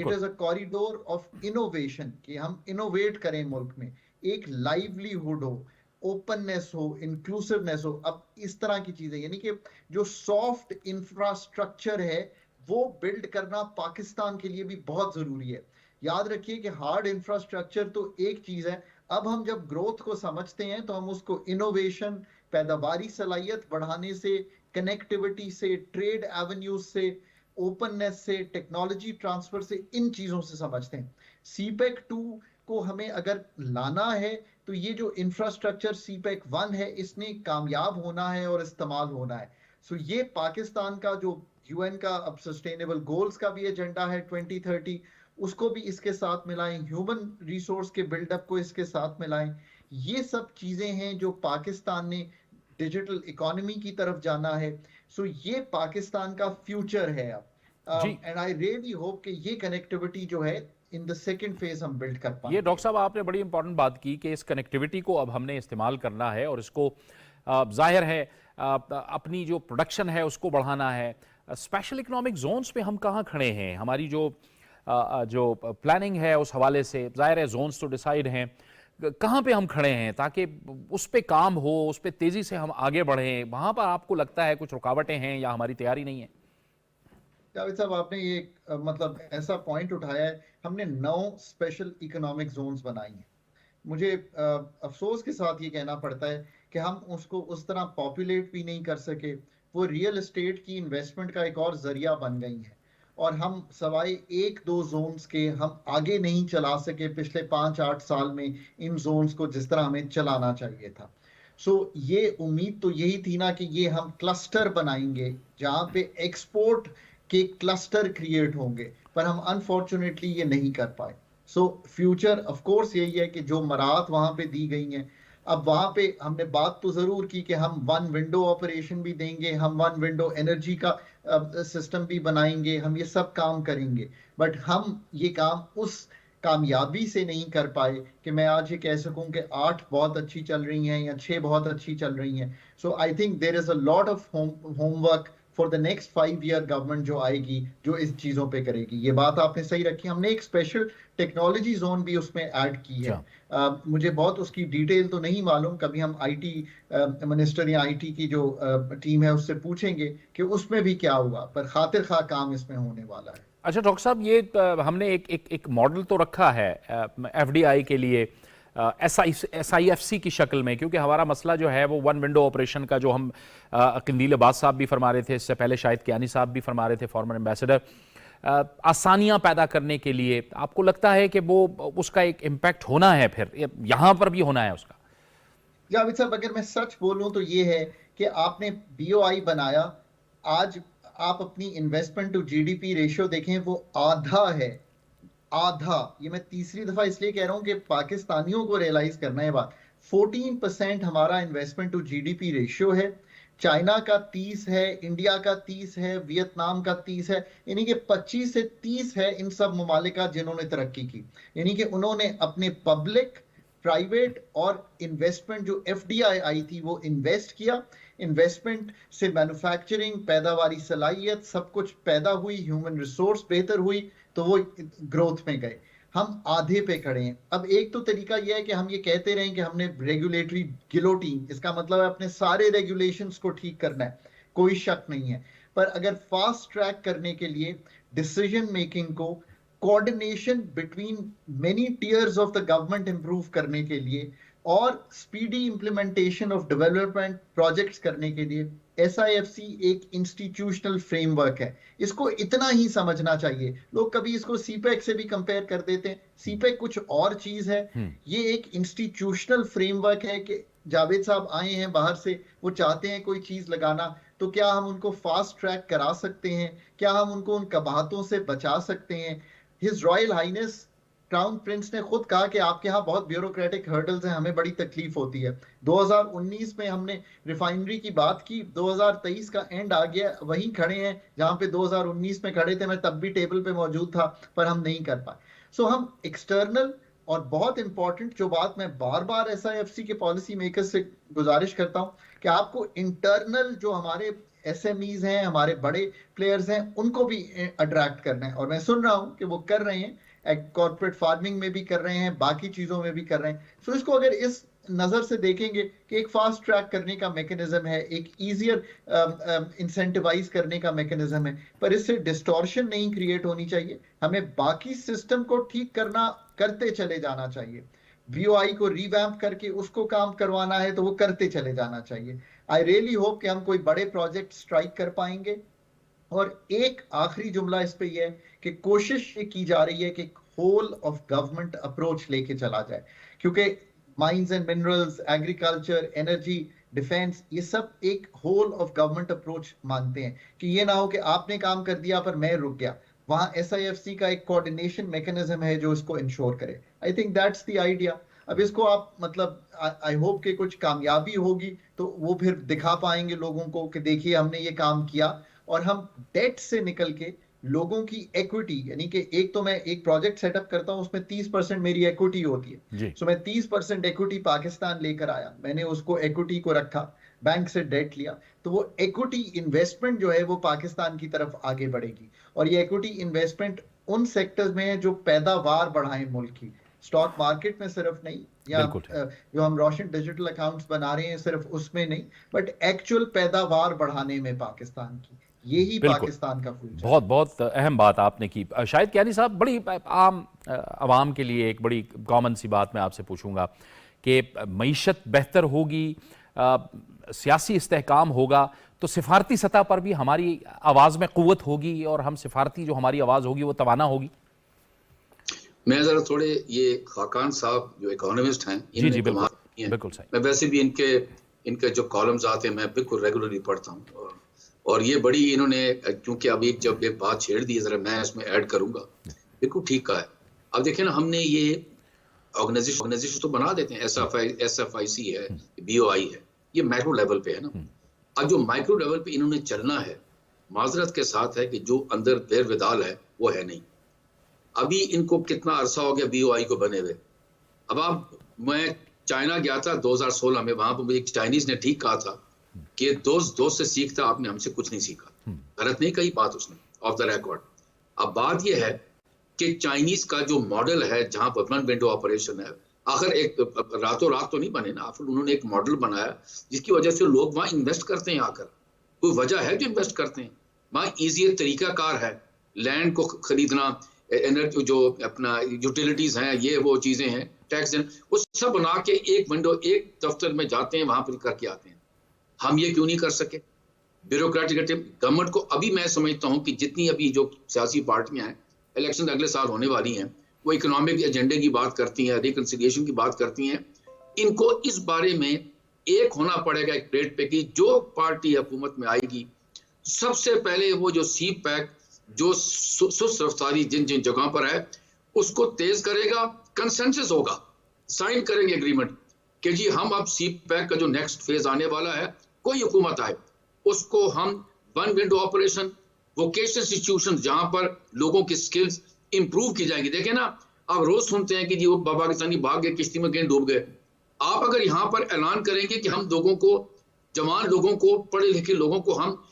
F: is a corridor of innovation, कि हम इनोवेट करें, मुल्क में एक लाइवलीहुड हो, ओपननेस हो, इंक्लूसिवनेस हो। अब इस तरह की चीजें, यानी कि जो सॉफ्ट इंफ्रास्ट्रक्चर है वो बिल्ड करना पाकिस्तान के लिए भी बहुत जरूरी है। याद रखिए कि हार्ड इंफ्रास्ट्रक्चर तो एक चीज है, अब हम जब ग्रोथ को समझते हैं तो हम उसको इनोवेशन, पैदावारी सलाहियत बढ़ाने से, कनेक्टिविटी से, ट्रेड एवेन्यूज से, ओपननेस से, टेक्नोलॉजी ट्रांसफर से, इन चीजों से समझते हैं। CPEC 2 को हमें अगर लाना है तो ये जो इंफ्रास्ट्रक्चर CPEC 1 है, इसने कामयाब होना है और इस्तेमाल होना है। ये पाकिस्तान का जो UN का अब सस्टेनेबल गोल्स का भी एजेंडा है 2030, उसको भी इसके साथ मिलाएं, ह्यूमन रिसोर्स के बिल्डअप को इसके साथ मिलाएं। ये सब चीजें हैं जो पाकिस्तान ने डिजिटल इकोनॉमी की तरफ जाना है। ये पाकिस्तान का फ्यूचर है अब, एंड आई रियली होप कि ये कनेक्टिविटी जो है इन द सेकंड फेज हम बिल्ड कर पाएंगे।
A: ये डॉक्टर साहब, आपने बड़ी इंपॉर्टेंट बात की कि इस कनेक्टिविटी को अब हमने इस्तेमाल करना है और इसको जाहिर है अपनी जो प्रोडक्शन है उसको बढ़ाना है। स्पेशल इकोनॉमिक जोन्स पे हम कहाँ खड़े हैं? हमारी जो प्लानिंग है उस हवाले से जाहिर है जोन्स तो डिसाइड हैं, कहाँ पे हम खड़े हैं ताकि उस पे काम हो, उस पे तेजी से हम आगे बढ़ें? वहाँ पर आपको लगता है कुछ रुकावटें हैं या हमारी तैयारी नहीं है?
F: जावेद साहब, आपने ये मतलब ऐसा पॉइंट उठाया है, हमने 9 स्पेशल इकोनॉमिक जोन्स बनाई हैं। मुझे अफसोस के साथ ये कहना पड़ता है कि हम उसको उस तरह पॉपुलेट भी नहीं कर सके। वो रियल एस्टेट की इन्वेस्टमेंट का एक और जरिया बन गई है, और हम सवाए 1-2 जोन्स के हम आगे नहीं चला सके पिछले 5-8 साल में इन जोन्स को जिस तरह हमें चलाना चाहिए था। ये उम्मीद तो यही थी ना कि ये हम क्लस्टर बनाएंगे जहां पे एक्सपोर्ट के क्लस्टर क्रिएट होंगे, पर हम अनफॉर्चुनेटली ये नहीं कर पाए। फ्यूचर ऑफ कोर्स यही है कि जो मराहत वहां पे दी गई हैं, अब वहां पे हमने बात तो जरूर की कि हम 1 विंडो ऑपरेशन भी देंगे, हम 1 विंडो एनर्जी का सिस्टम भी बनाएंगे, हम ये सब काम करेंगे, बट हम ये काम उस कामयाबी से नहीं कर पाए कि मैं आज ये कह सकूं कि 8 बहुत अच्छी चल रही हैं या 6 बहुत अच्छी चल रही हैं। I think there is a lot of homework for the next 5 year government जो आएगी जो इस चीजों पे करेगी। ये बात आपने सही रखी। हमने एक स्पेशल टेक्नोलॉजी जोन भी उसमें ऐड की है। मुझे बहुत उसकी डिटेल तो नहीं मालूम, कभी हम आईटी मिनिस्टर या आईटी की जो टीम है उससे पूछेंगे कि उसमें भी क्या हुआ, पर खातिर खा काम इसमें होने वाला है।
A: अच्छा डॉक्टर साहब, ये हमने एक मॉडल तो रखा है एफडीआई के लिए SIFC की शक्ल में, क्योंकि हमारा मसला जो है वो वन विंडो ऑपरेशन का, जो हम कंदील अब्बास साहब भी फरमा रहे थे, इससे पहले शाहिद कियानी साहब भी फरमा रहे थे, फॉर्मर एम्बेसडर, आसानियां पैदा करने के लिए आपको लगता है कि वो उसका एक इम्पैक्ट होना है, फिर यहां पर भी होना है उसका?
F: जावेद साहब, अगर मैं सच बोलूं तो ये है कि आपने BOI बनाया, आज आप अपनी इन्वेस्टमेंट टू GDP रेशियो देखें, वो आधा है, आधा। ये मैं तीसरी दफा इसलिए कह रहा हूं कि पाकिस्तानियों को रियलाइज करना है बात। 14% हमारा इन्वेस्टमेंट टू GDP रेशियो है, चाइना का 30 है, इंडिया का 30 है, वियतनाम का 30 है, यानी कि 25 से 30 है इन सब ममालिका जिन्होंने तरक्की की। यानी कि उन्होंने अपने पब्लिक, प्राइवेट और इन्वेस्टमेंट जो FDI आई थी वो इन्वेस्ट किया। इन्वेस्टमेंट से मैन्युफैक्चरिंग, पैदावारी सलाहियत, सब कुछ पैदा हुई, ह्यूमन रिसोर्स बेहतर हुई, तो वो ग्रोथ में गए। हम आधे पे खड़े हैं। अब एक तो तरीका यह है कि हम ये कहते रहें कि हमने रेगुलेटरी गिलोटीन, इसका मतलब है अपने सारे रेगुलेशंस को ठीक करना है, कोई शक नहीं है। पर अगर फास्ट ट्रैक करने के लिए डिसीजन मेकिंग को, coordination between many tears of the government improve करने के लिए और speedy implementation of development projects करने के लिए SIFC एक इंस्टीट्यूशनल फ्रेमवर्क है। इसको इतना ही समझना चाहिए। लोग कभी इसको CPEC से भी कंपेयर कर देते हैं, CPEC कुछ और चीज है, ये एक इंस्टीट्यूशनल फ्रेमवर्क है कि जावेद साहब आए हैं बाहर से, वो चाहते हैं कोई चीज लगाना, तो क्या हम उनको फास्ट ट्रैक करा सकते हैं, क्या हम उनको उन कबाहतों से बचा सकते हैं। His Royal Highness Crown Prince ने खुद कहा कि आपके यहाँ बहुत ब्यूरोक्रेटिक हर्डल्स हैं, हमें बड़ी तकलीफ होती है। 2019 में हमने रिफाइनरी की बात की, 2023 का एंड आ गया, वहीं खड़े हैं जहां पे 2019 में खड़े थे। मैं तब भी टेबल पे मौजूद था, पर हम नहीं कर पाए। सो हम एक्सटर्नल, और बहुत इंपॉर्टेंट जो बात मैं बार बार SIFC के पॉलिसी मेकर्स से गुजारिश करता हूं कि आपको इंटरनल जो हमारे SMEs हैं, हमारे बड़े प्लेयर्स हैं, उनको भी अट्रैक्ट करना है। और मैं सुन रहा हूं कि वो कर रहे हैं, कॉर्पोरेट फार्मिंग में भी कर रहे हैं, बाकी चीजों में भी कर रहे हैं। सो इसको अगर इस नजर से देखेंगे कि एक फास्ट ट्रैक करने का मैकेनिज्म है, एक इजियर इंसेंटिवाइज करने का मैकेनिज्म है, पर इससे डिस्टॉर्शन नहीं क्रिएट होनी चाहिए। हमें बाकी सिस्टम को ठीक करते चले जाना चाहिए। BOI को रिवैम्प करके उसको काम करवाना है तो वो करते चले जाना चाहिए। आई रियली होप कि हम कोई बड़े प्रोजेक्ट स्ट्राइक कर पाएंगे। और एक आखिरी जुमला इस पे ये है कि कोशिश ये की जा रही है कि होल ऑफ गवर्नमेंट अप्रोच लेके चला जाए, क्योंकि mines and minerals, agriculture, energy, defence, ये सब एक होल ऑफ गवर्नमेंट अप्रोच मानते हैं कि ये ना हो कि आपने काम कर दिया पर मैं रुक गया। वहां SIFC का एक कोऑर्डिनेशन मैकेनिज्म है जो इसको इंश्योर करे। I think that's the idea. अब इसको आप मतलब आई होप कि कुछ कामयाबी होगी तो वो फिर दिखा पाएंगे लोगों को कि देखिए हमने ये काम किया, और हम डेट से निकल के लोगों की इक्विटी, यानी कि एक तो मैं एक प्रोजेक्ट सेटअप करता हूं, उसमें 30% मेरी इक्विटी होती है। सो मैं 30% इक्विटी पाकिस्तान लेकर आया, मैंने उसको इक्विटी को रखा, बैंक से डेट लिया, तो वो इक्विटी इन्वेस्टमेंट जो है वो पाकिस्तान की तरफ आगे बढ़ेगी। और ये इक्विटी इन्वेस्टमेंट उन सेक्टर्स में है जो पैदावार बढ़ाएं मुल्क की, स्टॉक मार्केट में सिर्फ नहीं, या जो हम रोशन डिजिटल अकाउंट्स बना रहे हैं सिर्फ उसमें नहीं, बट एक्चुअल पैदावार बढ़ाने में पाकिस्तान की, यही पाकिस्तान का फ्यूचर।
A: बहुत बहुत अहम बात आपने की। शाहिद कियानी साहब, बड़ी आम आवाम के लिए एक बड़ी कॉमन सी बात मैं आपसे पूछूंगा कि मईशत बेहतर होगी, सियासी इस्तेहकाम होगा, तो सिफारती सतह पर भी हमारी आवाज़ में क़ुव्वत होगी और हम सिफारती जो हमारी आवाज़ होगी वो तवाना होगी।
B: मैं जरा थोड़े ये खाकान साहब जो इकोनॉमिस्ट हैं,
A: जी बिल्कुल सही।
B: मैं वैसे भी इनके जो कॉलम्स आते हैं मैं बिल्कुल रेगुलरली पढ़ता हूँ, और ये बड़ी इन्होंने, क्योंकि अब जब एक बात छेड़ दी है, जरा मैं इसमें ऐड करूंगा, बिल्कुल ठीक कहा है। अब देखिए ना, हमने ये ऑर्गेनाइजेशन तो बना देते हैं, SFIC है, BOI है, ये मैक्रो लेवल पे है ना। अब जो माइक्रो लेवल पे इन्होंने चलना है, माजरत के साथ है कि जो अंदर देर विदाल है वो है नहीं। अभी इनको कितना अरसा हो गया BOI को बने हुए। मैं चाइना गया था 2016 में, वहां पर मुझे एक चाइनीज ने ठीक कहा था कि दोस्त से सीखता, आपने हमसे कुछ नहीं सीखा। गलत नहीं कही बात उसने ऑफ द रिकॉर्ड। अब बात यह है कि चाइनीज का जो मॉडल है जहां पर वन विंडो ऑपरेशन है, आखिर एक रातों रात तो नहीं बने ना, आखिर उन्होंने एक मॉडल बनाया जिसकी वजह से लोग वहां इन्वेस्ट करते हैं। आकर कोई वजह है जो इन्वेस्ट करते हैं वहां, इजी तरीकाकार है लैंड को खरीदना, एनर्जी जो अपना यूटिलिटीज हैं, ये वो चीजें हैं, टैक्स वो सब बना के एक विंडो एक दफ्तर में जाते हैं, वहां पर करके आते हैं। हम ये क्यों नहीं कर सके? ब्यूरोक्रेटिक गवर्नमेंट को अभी मैं समझता हूं कि जितनी अभी जो सियासी पार्टियां हैं, इलेक्शन अगले साल होने वाली हैं, वो इकोनॉमिक एजेंडे की बात करती हैं, रिकंसिलिएशन की बात करती हैं, इनको इस बारे में एक होना पड़ेगा एक प्लेट पे कि जो पार्टी हुकूमत में आएगी सबसे पहले वो जो सी पैक जो सुस्त रफ्तारी जिन जिन जगहों पर है उसको तेज करेगा, कंसेंसस होगा, साइन करेंगे एग्रीमेंट कि जी हम अब सी पैक का जो नेक्स्ट फेज आने वाला है, कोई हुकूमत आए उसको हम one window operation, vocational institution जहां पर लोगों की स्किल्स इंप्रूव की जाएगी। देखें ना, आप रोज सुनते हैं कि जी वो पाकिस्तानी भाग गए, किश्ती में कहीं डूब गए। आप अगर यहाँ पर ऐलान करेंगे कि हम लोगों को, जवान लोगों को, पढ़े लिखे लोगों को हम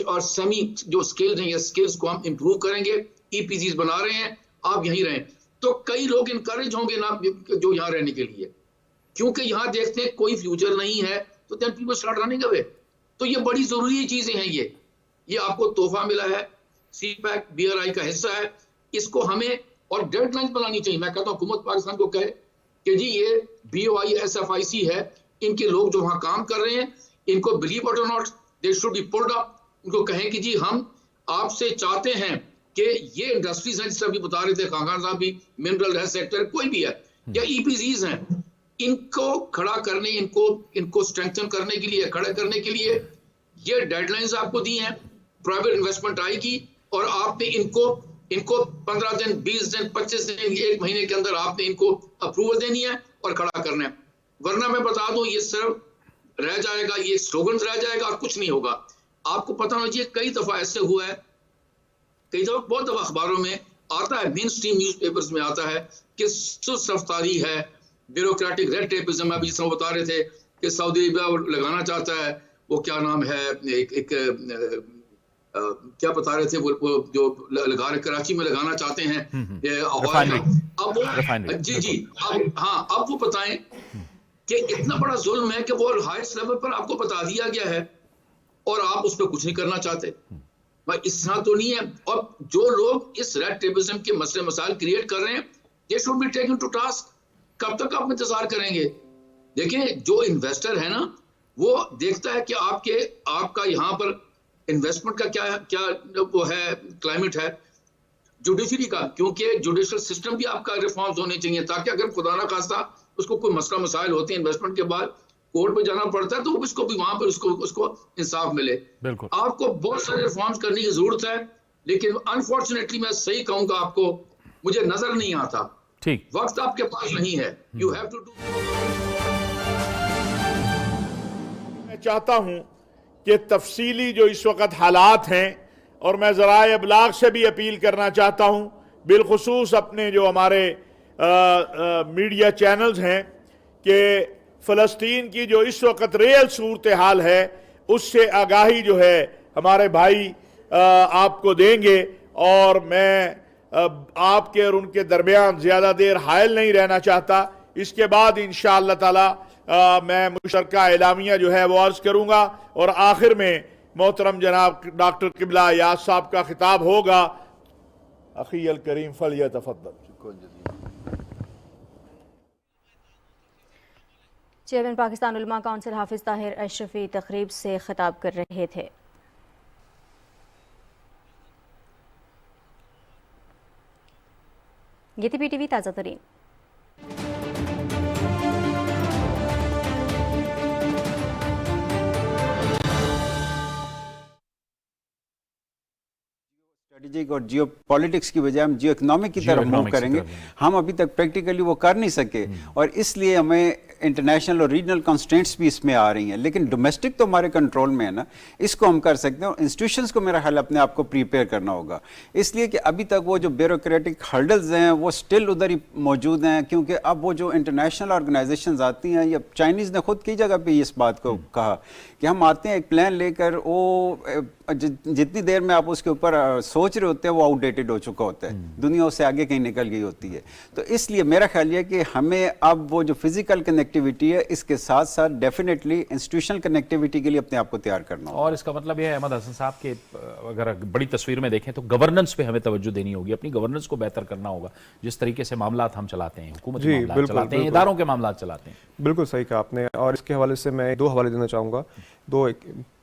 B: और सेमी जो स्किल्स हैं या स्किल्स को हम इंप्रूव करेंगे, ईपीसीज बना रहे हैं, आप यहीं रहें, तो कई लोग इनकरेज होंगे ना जो यहाँ रहने के लिए, क्योंकि यहाँ देखते हैं कोई फ्यूचर नहीं है, तो then people start running away. तो ये बड़ी जरूरी चीजें हैं, ये आपको तोहफा मिला है, सी पैक BRI का हिस्सा है, इसको हमें और डेडलाइन बनानी चाहिए। मैं कहता हूँ हुकूमत पाकिस्तान को कहे कि जी ये BOI SFIC है, इनके लोग जो वहां काम कर रहे हैं, इनको बिलीव और not they should be pulled up, उनको कहें कि जी हम आपसे चाहते हैं कि ये इंडस्ट्रीज हैं, जिस तरह भी बता रहे थे खान साहब भी, मिनरल है सेक्टर कोई भी है, या EPCs हैं, इनको खड़ा करने, इनको स्ट्रेंथन करने के लिए, खड़ा करने के लिए ये डेडलाइंस आपको दी हैं। प्राइवेट इन्वेस्टमेंट आएगी और आपने इनको 15 दिन, 20 दिन, 25 दिन, 1 महीने के अंदर आपने इनको अप्रूवल देनी है और खड़ा करना है। वरना मैं बता दूं ये सिर्फ रह जाएगा, ये स्लोगन रह जाएगा और कुछ नहीं होगा। आपको पता होना चाहिए कई दफा ऐसे हुआ है, कई दफा बहुत दफा अखबारों में आता है, मेन स्ट्रीम न्यूज़पेपर्स में आता है कि सुस्त रफ्तारी है, ब्यूरोक्रेटिक रेड टेपिज्म। अभी जिसमें बता रहे थे कि सऊदी अरबिया लगाना चाहता है, वो क्या नाम है, क्या बता रहे थे, वो जो लगा रहे कराची में लगाना चाहते हैं, अब वो जी अब वो बताएं कि इतना बड़ा जुल्म है कि वो हाईएस्ट लेवल पर आपको बता दिया गया है और आप उस पर कुछ नहीं करना चाहते। भाई इस तरह तो नहीं है। और जो लोग इस रेड टेपिज्म के मसले मसाइल क्रिएट कर रहे हैं, they should be taken to task. कब तक आप इंतजार करेंगे? देखिए जो इन्वेस्टर है ना, वो देखता है कि आपका यहाँ पर इन्वेस्टमेंट का क्या वो है, क्लाइमेट है जुडिशरी का, क्योंकि जुडिशियल सिस्टम भी आपका रिफॉर्म्स होने चाहिए, ताकि अगर खुदा ना खास्ता उसको कोई मसला मसाइल होते हैं इन्वेस्टमेंट के बाद, कोर्ट पे जाना पड़ता है, तो उसको भी वहां पर उसको इंसाफ मिले। बिल्कुल आपको बहुत सारे रिफॉर्म्स करने की जरूरत है, लेकिन अनफॉर्चुनेटली मैं सही कहूंगा आपको, मुझे नजर नहीं आता, ठीक वक्त आपके पास नहीं है। You have to do.
G: मैं चाहता हूं कि तफसीली जो इस वक्त हालात हैं, और मैं ज़राए इब्लाग से भी अपील करना चाहता हूं, बिलखुसूस अपने जो हमारे मीडिया चैनल्स हैं, कि फ़लस्तीन की जो इस वक्त रियल सूरत हाल है उससे आगाही जो है हमारे भाई आपको देंगे। और मैं आपके और उनके दरमियान ज़्यादा देर हायल नहीं रहना चाहता। इसके बाद इंशाअल्लाह ताला मैं मुशतरका एलामिया जो है वो अर्ज़ करूँगा, और आखिर में मोहतरम जनाब डॉक्टर किबला याद साहब का खिताब होगा। अखी अल करीम फलियतफद्दल।
D: चेयरमैन पाकिस्तान उलमा काउंसिल हाफिज ताहिर अशरफी तकरीब से खिताब कर रहे थे। ये थी PTV ताज़ा तरीन।
E: स्ट्रेटेजिक और जियो पॉलिटिक्स की बजाय हम जियो इकोनॉमिक की तरफ मूव करेंगे। हम अभी तक प्रैक्टिकली वो कर नहीं सके, और इसलिए हमें इंटरनेशनल और रीजनल कंस्ट्रेंट्स भी इसमें आ रही हैं। लेकिन डोमेस्टिक तो हमारे कंट्रोल में है ना, इसको हम कर सकते हैं। और इंस्टीट्यूशंस को मेरा ख्याल अपने आप को प्रिपेयर करना होगा, इसलिए कि अभी तक वो जो ब्यूरोक्रेटिक हर्डल्स हैं वो स्टिल उधर ही मौजूद हैं। क्योंकि अब वो जो इंटरनेशनल ऑर्गेनाइजेशंस आती हैं, या चाइनीज़ ने खुद की जगह पे इस बात को कहा कि हम आते हैं एक प्लान लेकर, वो जितनी देर में आप उसके ऊपर सोच रहे होते हैं वो आउटडेटेड हो चुका होता है, दुनिया उससे आगे कहीं निकल गई होती है। तो इसलिए मेरा ख्याल है कि हमें अब वो जो फिजिकल कनेक्टिविटी है इसके साथ साथ डेफिनेटली इंस्टीट्यूशनल कनेक्टिविटी के लिए अपने आप को तैयार करना होगा।
A: और इसका मतलब ये है अहमद हसन साहब के अगर बड़ी तस्वीर में देखें तो गवर्नेंस पे हमें तवज्जो देनी होगी, अपनी गवर्नेंस को बेहतर करना होगा। जिस तरीके से मामलात हम चलाते हैं, हुकूमती मामलात चलाते हैं, इदारों के मामलात चलाते हैं।
H: बिल्कुल सही कहा आपने। और इसके हवाले से मैं 2 हवाले देना चाहूँगा। 2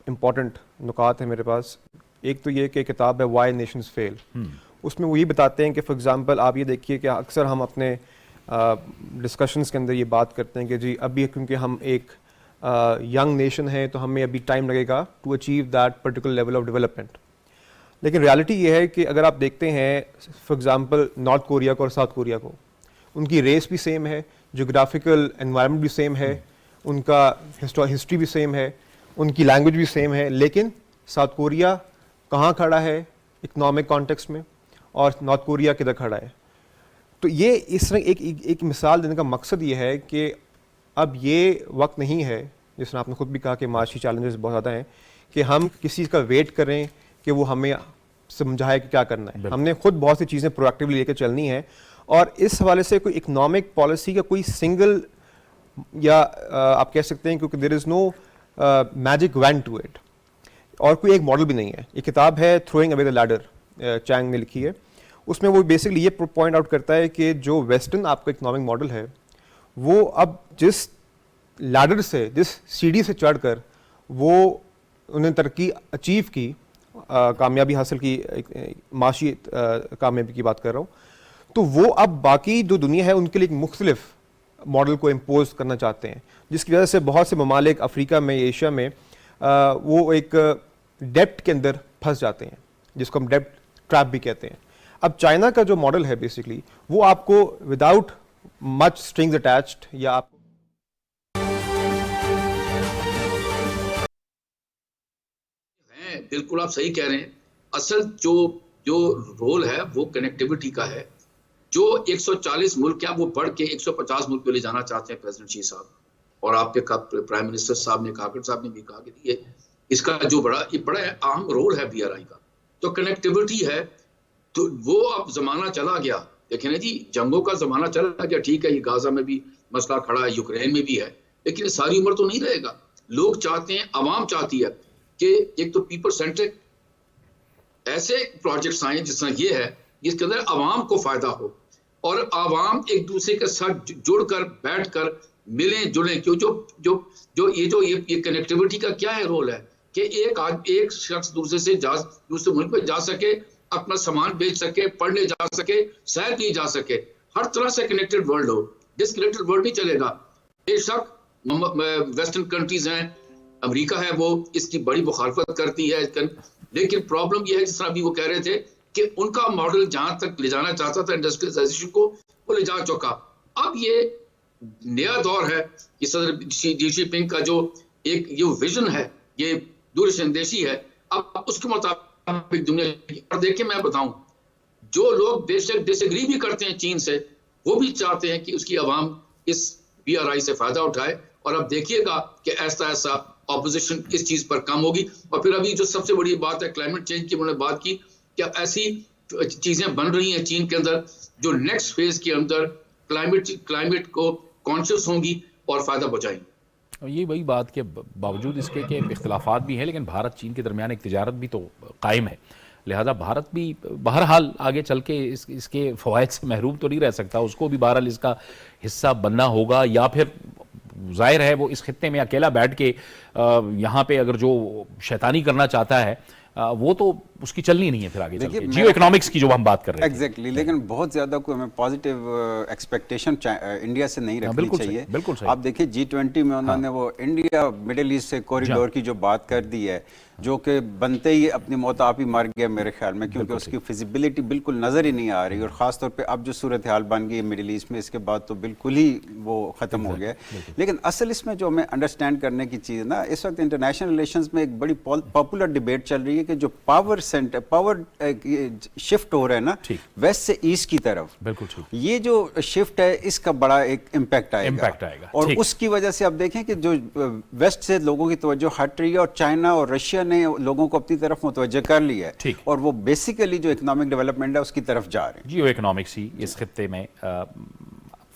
H: इम्पॉर्टेंट नुकात है मेरे पास। एक तो ये कि किताब है वाई नेशंस फेल, उसमें वो ये बताते हैं कि फॉर एग्जांपल आप ये देखिए कि अक्सर हम अपने डिस्कशंस के अंदर ये बात करते हैं कि जी अभी क्योंकि हम एक यंग नेशन है तो हमें अभी टाइम लगेगा to achieve that particular level of development. लेकिन रियलिटी ये है कि अगर आप देखते हैं फॉर एग्जांपल नॉर्थ कोरिया को और साउथ कोरिया को, उनकी रेस भी सेम है, जोग्राफिकल एनवायरनमेंट भी सेम है, उनका हिस्ट्री भी सेम है, उनकी लैंग्वेज भी सेम है, लेकिन साउथ कोरिया कहाँ खड़ा है इकोनॉमिक कॉन्टेक्स्ट में और नॉर्थ कोरिया किधर खड़ा है। तो ये इस तरह एक मिसाल देने का मकसद ये है कि अब ये वक्त नहीं है, जिस तरह आपने खुद भी कहा कि माशी चैलेंजेस बहुत ज़्यादा हैं, कि हम किसी का वेट करें कि वो हमें समझाए कि क्या करना है। हमने खुद बहुत सी चीज़ें प्रोएक्टिवली लेकर चलनी है। और इस हवाले से कोई इकोनॉमिक पॉलिसी का कोई सिंगल या आप कह सकते हैं क्योंकि there is no magic wand to it, और कोई एक मॉडल भी नहीं है। ये किताब है throwing away the ladder, Chang ने लिखी है। उसमें वो बेसिकली ये पॉइंट आउट करता है कि जो वेस्टर्न आपका इकोनॉमिक मॉडल है वो अब जिस लैडर से, जिस सीढ़ी से चढ़कर वो उन्हें तरक्की अचीव की, कामयाबी हासिल की, माशी कामयाबी की बात कर रहा हूँ, तो वो अब बाकी जो दुनिया है उनके लिए एक मुख्तलिफ मॉडल को इम्पोज करना चाहते हैं, जिसकी वजह से बहुत से ममालिक अफ्रीका में, एशिया में वो एक डेप्ट के अंदर फंस जाते हैं, जिसको हम डेप्ट ट्रैप भी कहते हैं। अब चाइना का जो मॉडल है बेसिकली वो आपको विदाउट मच स्ट्रिंग्स अटैच्ड या आप
B: बिल्कुल आप सही कह रहे हैं। असल जो रोल है वो कनेक्टिविटी का है। जो 140 मुल्क हैं वो बढ़ के 150 मुल्क को ले जाना चाहते हैं प्रेसिडेंट शी साहब, और आपके प्राइम मिनिस्टर साहब ने, काकड़ साहब ने भी कहा कि ये इसका जो बड़ा अहम रोल है BRI का। तो कनेक्टिविटी है, तो वो अब जमाना चला गया। देखें ना जी, जंगों का जमाना चला गया, ठीक है, ये गाजा में भी मसला खड़ा है, यूक्रेन में भी है, लेकिन सारी उम्र तो नहीं रहेगा। लोग चाहते हैं, आवाम चाहती है कि एक तो पीपल सेंट्रिक ऐसे प्रोजेक्ट्स आए जिस तरह ये है, जिसके अंदर आवाम को फायदा हो और आवाम एक दूसरे के साथ जुड़कर बैठकर मिलें जुलें। क्यों ये कनेक्टिविटी का क्या है रोल है कि एक शख्स दूसरे मुल्क में जा सके, अपना सामान बेच सके, पढ़ने जा सके, सैर की जा सके, हर तरह से कनेक्टेड वर्ल्ड हो। डिसकनेक्टेड वर्ल्ड नहीं चलेगा। बेशक वेस्टर्न कंट्रीज हैं, अमेरिका है, वो इसकी बड़ी मुखालफत करती है, लेकिन प्रॉब्लम यह है जिस तरह अभी वो कह रहे थे कि उनका मॉडल जहां तक ले जाना चाहता था इंडस्ट्रियलाइजेशन को, वो ले जा चुका। अब ये नया दौर है, ये सदर शी जिनपिंग का जो ये विजन है, ये दूरदर्शी है, अब उसके मुताबिक दुनिया। और देखिए मैं बताऊं, जो लोग बेशक डिसएग्री भी करते हैं चीन से, वो भी चाहते हैं कि उसकी आवाम इस BRI से फायदा उठाए। और अब देखिएगा कि ऐसा ऐसा ऑपोजिशन इस चीज पर कम होगी। और फिर अभी जो सबसे बड़ी बात है क्लाइमेट चेंज की, उन्होंने बात की कि ऐसी चीजें बन रही हैं चीन के अंदर जो नेक्स्ट फेज के अंदर क्लाइमेट को कॉन्शियस होंगी और फायदा पहुंचाएंगी।
A: ये वही बात के बावजूद इसके कि इख्तिलाफात भी हैं, लेकिन भारत चीन के दरमियान एक तिजारत भी तो कायम है, लिहाजा भारत भी बहरहाल आगे चल के इसके फ़वाइद से महरूम तो नहीं रह सकता। उसको भी बहरहाल इसका हिस्सा बनना होगा, या फिर जाहिर है वो इस खित्ते में अकेला बैठ के यहाँ पे अगर जो शैतानी करना चाहता है वो तो उसकी चलनी नहीं है फिर आगे चल के। जियो इकोनॉमिक्स की जो हम बात कर रहे हैं
E: एग्जैक्टली, लेकिन बहुत ज्यादा कोई हमें पॉजिटिव एक्सपेक्टेशन इंडिया से नहीं रखनी चाहिए।
A: बिल्कुल सही।
E: आप देखिए G20 में उन्होंने वो इंडिया मिडिल ईस्ट से कॉरिडोर की जो बात कर दी है, जो कि बनते ही अपनी मौत आप ही मार गया मेरे ख्याल में, क्योंकि उसकी फिजिबिलिटी बिल्कुल नजर ही नहीं आ रही। और खास तौर पे अब जो सूरत हाल बन गई है मिडिल ईस्ट में, इसके बाद तो बिल्कुल ही वो खत्म हो गया। लेकिन असल इसमें जो हमें अंडरस्टैंड करने की चीज़ ना, इस वक्त इंटरनेशनल रिलेशंस में एक बड़ी पॉपुलर डिबेट चल रही है कि जो पावर सेंटर पावर शिफ्ट हो रहा है ना वेस्ट से ईस्ट की तरफ,
A: बिल्कुल ठीक,
E: ये जो शिफ्ट है इसका बड़ा एक इम्पैक्ट आएगा और उसकी वजह से आप देखें कि जो वेस्ट से लोगों की तवज्जो हट रही है और चाइना और रशिया ने लोगों को अपनी तरफ मुतवज्जो कर लिया है और वो बेसिकली जो इकोनॉमिक डेवलपमेंट है उसकी तरफ जा रहे हैं।
A: जियो इकोनॉमिक्स ही इस खित्ते में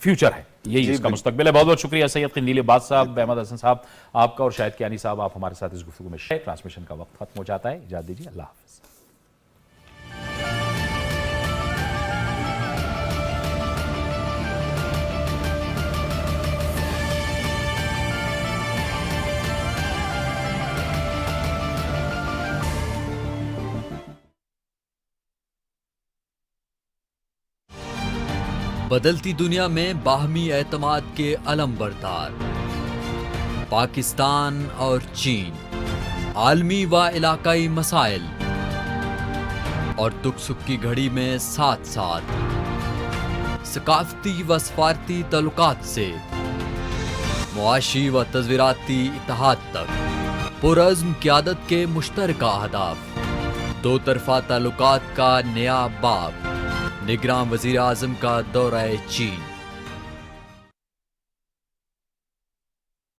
A: फ्यूचर है, यही इसका मुस्तकबिल है। बहुत बहुत शुक्रिया सैयद क़िंदील अब्बास साहब, अहमद हसन साहब आपका और शाहिद कियानी साहब, आप हमारे साथ इस गुफ्तगू में ट्रांसमिशन का वक्त खत्म हो जाता है, इजाज़त दीजिए, अल्लाह हाफ़िज़।
I: बदलती दुनिया में बाहमी एतमाद के अलम बरदार पाकिस्तान और चीन, आलमी व इलाकाई मसाइल और दुख सुख की घड़ी में साथ साथ सकाफती व सफारती तल्लुकात से मुआशी व तज़वीराती इत्तेहाद तक पुरअज़्म क़यादत के मुश्तरका अहदाफ, दो तरफ़ा ताल्लुकात का नया बाब, निगरान वज़ीर आज़म का दौरा चीन।